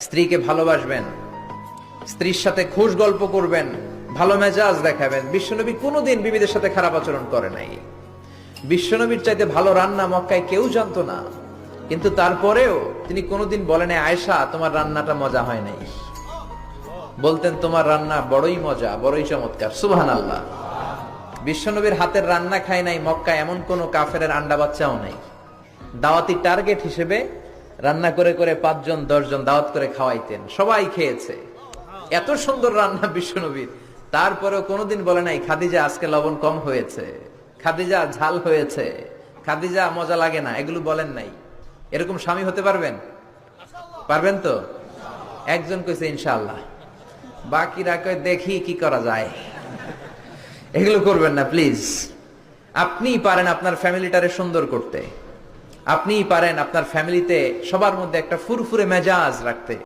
স্ত্রীকে ভালোবাসবেন, স্ত্রীর সাথে খুশ গল্প করবেন, ভালো মেজাজ দেখাবেন। বিশ্বনবী কোনোদিন বিবিদের সাথে খারাপ আচরণ করে নাই। বিশ্বনবীর চাইতে ভালো রান্না মক্কায় কেউ জানতো না, কিন্তু তারপরেও তিনি কোনোদিন বলেন আয়েশা তোমার রান্নাটা মজা হয় নাই। বলতেন তোমার রান্না বড়ই মজা, বড়ই চমৎকার। সুবহানাল্লাহ। বিশ্বনবীর হাতের রান্না খায় নাই মক্কায় এমন কোন কাফেরের আন্ডা বাচ্চাও নাই। দাওয়াতি টার্গেট হিসেবে রান্না করে করে 5 জন 10 জন দাওয়াত করে খাওয়াইতেন, সবাই খেয়েছে। এত সুন্দর রান্না বিশ্বনবীর, তারপরেও কোনোদিন বলে নাই খাদিজা আজকে লবণ কম হয়েছে, খাদিজা ঝাল হয়েছে, খাদিজা মজা লাগে না, এগুলো বলেন নাই। এরকম স্বামী হতে পারবেন? পারবেন তো? একজন কইছে ইনশাআল্লাহ, বাকিরা কয় দেখি কি করা যায়। এগুলো করবেন না প্লিজ। আপনিই পারেন আপনার ফ্যামিলিটারে সুন্দর করতে, আপনিই পারেন আপনার ফ্যামিলিতে সবার মধ্যে একটা ফুরফুরে মেজাজ রাখতে।